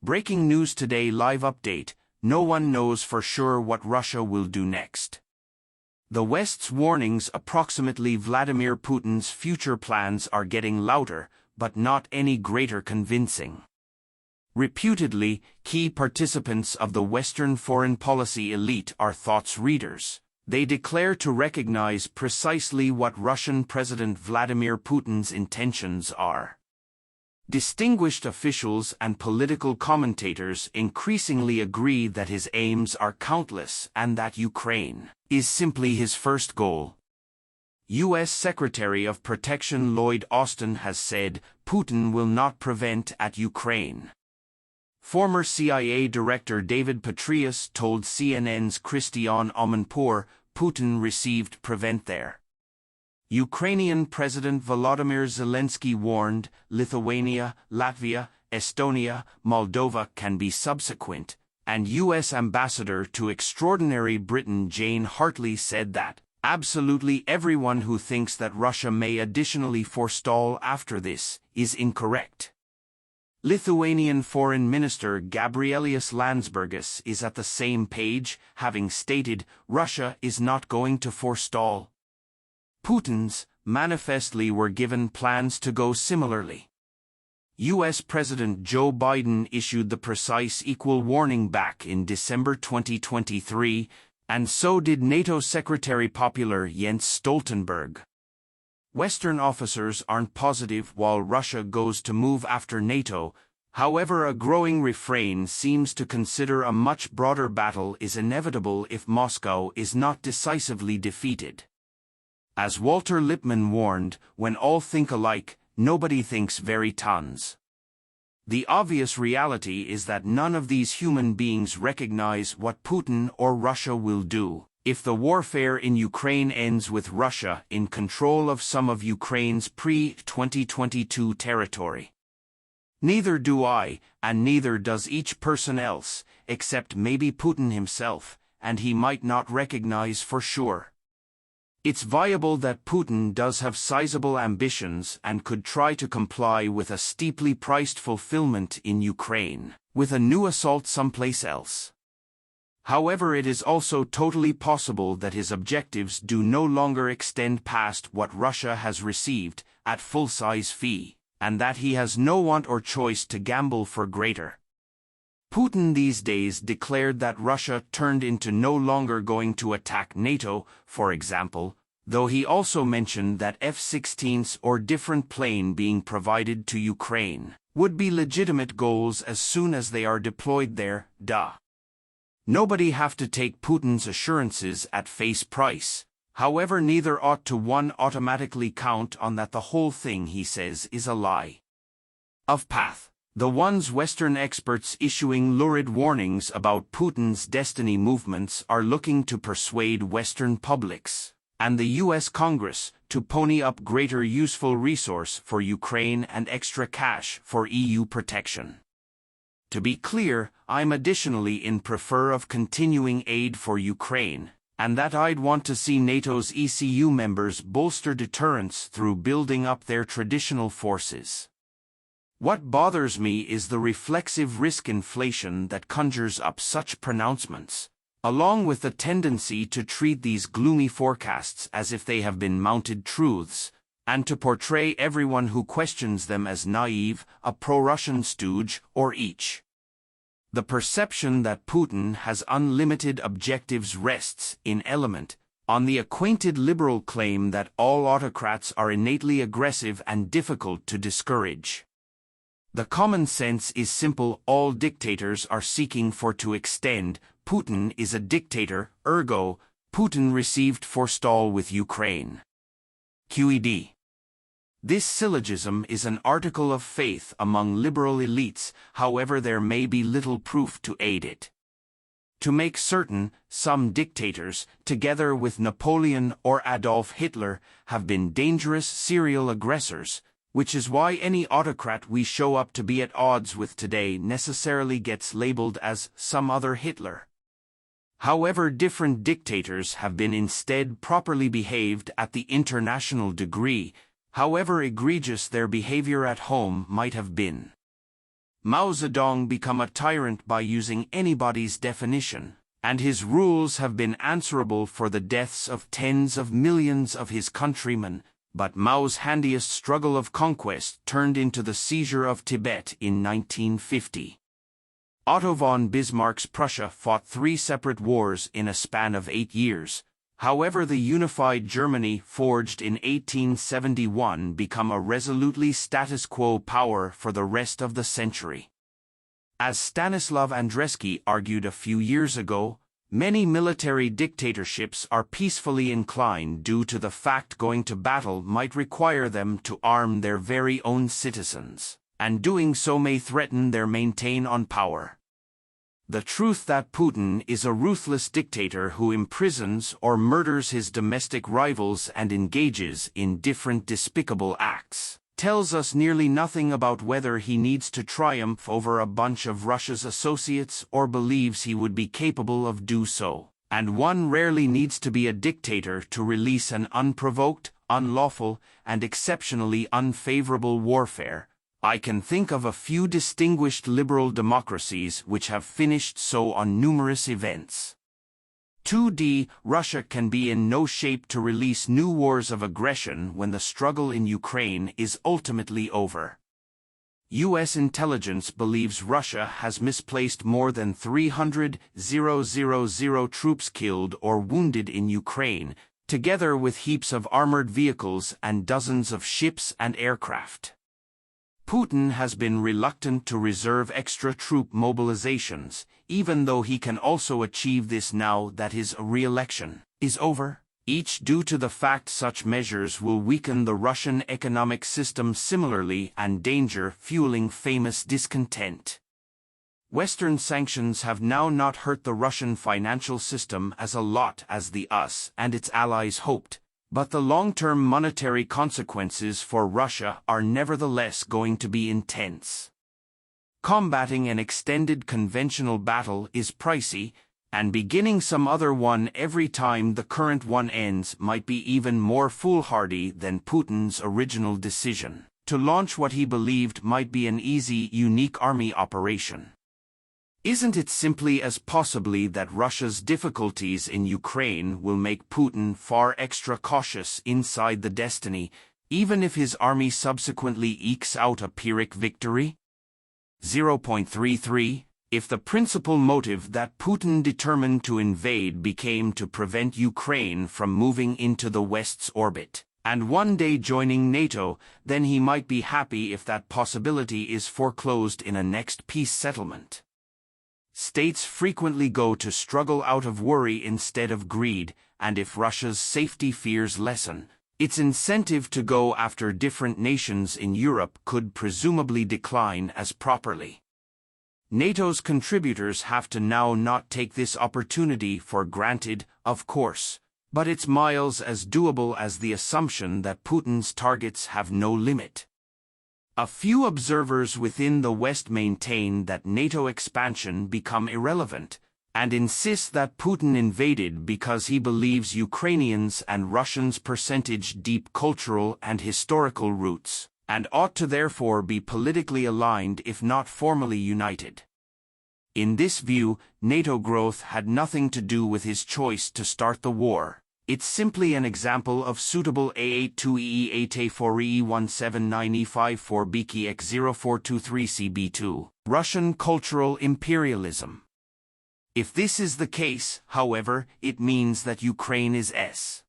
Breaking news today live update, no one knows for sure what Russia will do next. The West's warnings approximately Vladimir Putin's future plans are getting louder, but not any greater convincing. Reputedly, key participants of the Western foreign policy elite are thoughts readers. They declare to recognize precisely what Russian President Vladimir Putin's intentions are. Distinguished officials and political commentators increasingly agree that his aims are countless and that Ukraine is simply his first goal. U.S. Secretary of Protection Lloyd Austin has said Putin will not prevent at Ukraine. Former CIA Director David Petraeus told CNN's Christiane Amanpour Putin received prevent there. Ukrainian President Volodymyr Zelensky warned Lithuania, Latvia, Estonia, Moldova can be subsequent, and U.S. Ambassador to Extraordinary Britain Jane Hartley said that absolutely everyone who thinks that Russia may additionally forestall after this is incorrect. Lithuanian Foreign Minister Gabrielius Landsbergis is at the same page, having stated Russia is not going to forestall. Putin's manifestly were given plans to go similarly. U.S. President Joe Biden issued the precise equal warning back in December 2023, and so did NATO Secretary Popular Jens Stoltenberg. Western officers aren't positive while Russia goes to move after NATO. However, a growing refrain seems to consider a much broader battle is inevitable if Moscow is not decisively defeated. As Walter Lippmann warned, when all think alike, nobody thinks very tons. The obvious reality is that none of these human beings recognize what Putin or Russia will do if the warfare in Ukraine ends with Russia in control of some of Ukraine's pre-2022 territory. Neither do I, and neither does each person else, except maybe Putin himself, and he might not recognize for sure. It's viable that Putin does have sizable ambitions and could try to comply with a steeply priced fulfillment in Ukraine, with a new assault someplace else. However, it is also totally possible that his objectives do no longer extend past what Russia has received at full-size fee, and that he has no want or choice to gamble for greater. Putin these days declared that Russia turned into no longer going to attack NATO, for example, though he also mentioned that F-16s or different plane being provided to Ukraine would be legitimate goals as soon as they are deployed there. Nobody have to take Putin's assurances at face price. However, neither ought to one automatically count on that the whole thing he says is a lie. Of path. The ones Western experts issuing lurid warnings about Putin's destiny movements are looking to persuade Western publics and the U.S. Congress to pony up greater useful resource for Ukraine and extra cash for EU protection. To be clear, I'm additionally in prefer of continuing aid for Ukraine, and that I'd want to see NATO's ECU members bolster deterrence through building up their traditional forces. What bothers me is the reflexive risk inflation that conjures up such pronouncements, along with the tendency to treat these gloomy forecasts as if they have been mounted truths, and to portray everyone who questions them as naive, a pro-Russian stooge, or each. The perception that Putin has unlimited objectives rests, in element, on the acquainted liberal claim that all autocrats are innately aggressive and difficult to discourage. The common sense is simple: all dictators are seeking for to extend. Putin is a dictator, ergo, Putin received forestall with Ukraine. QED. This syllogism is an article of faith among liberal elites, however there may be little proof to aid it. To make certain, some dictators, together with Napoleon or Adolf Hitler, have been dangerous serial aggressors, which is why any autocrat we show up to be at odds with today necessarily gets labeled as some other Hitler. However, different dictators have been instead properly behaved at the international degree, however egregious their behavior at home might have been. Mao Zedong become a tyrant by using anybody's definition, and his rules have been answerable for the deaths of tens of millions of his countrymen, but Mao's handiest struggle of conquest turned into the seizure of Tibet in 1950. Otto von Bismarck's Prussia fought 3 separate wars in a span of 8 years. However, the unified Germany forged in 1871 became a resolutely status quo power for the rest of the century. As Stanislav Andreski argued a few years ago, many military dictatorships are peacefully inclined due to the fact going to battle might require them to arm their very own citizens, and doing so may threaten their maintain on power. The truth that Putin is a ruthless dictator who imprisons or murders his domestic rivals and engages in different despicable acts tells us nearly nothing about whether he needs to triumph over a bunch of Russia's associates or believes he would be capable of do so. And one rarely needs to be a dictator to release an unprovoked, unlawful, and exceptionally unfavorable warfare. I can think of a few distinguished liberal democracies which have finished so on numerous events. 2d. Russia can be in no shape to release new wars of aggression when the struggle in Ukraine is ultimately over. U.S. intelligence believes Russia has misplaced more than 300,000 troops killed or wounded in Ukraine, together with heaps of armored vehicles and dozens of ships and aircraft. Putin has been reluctant to reserve extra troop mobilizations, even though he can also achieve this now that his re-election is over, each due to the fact such measures will weaken the Russian economic system similarly and danger fueling famous discontent. Western sanctions have now not hurt the Russian financial system as a lot as the US and its allies hoped, but the long-term monetary consequences for Russia are nevertheless going to be intense. Combating an extended conventional battle is pricey, and beginning some other one every time the current one ends might be even more foolhardy than Putin's original decision to launch what he believed might be an easy, unique army operation. Isn't it simply as possibly that Russia's difficulties in Ukraine will make Putin far extra cautious inside the destiny, even if his army subsequently ekes out a Pyrrhic victory? 0.33. If the principal motive that Putin determined to invade became to prevent Ukraine from moving into the West's orbit, and one day joining NATO, then he might be happy if that possibility is foreclosed in a next peace settlement. States frequently go to struggle out of worry instead of greed, and if Russia's safety fears lessen, its incentive to go after different nations in Europe could presumably decline as properly. NATO's contributors have to now not take this opportunity for granted, of course, but it's miles as doable as the assumption that Putin's targets have no limit. A few observers within the West maintain that NATO expansion become irrelevant, and insist that Putin invaded because he believes Ukrainians and Russians percentage deep cultural and historical roots, and ought to therefore be politically aligned if not formally united. In this view, NATO growth had nothing to do with his choice to start the war. It's simply an example of suitable A82EE8A4EE179E54BKX0423CB2, Russian cultural imperialism. If this is the case, however, it means that Ukraine is S.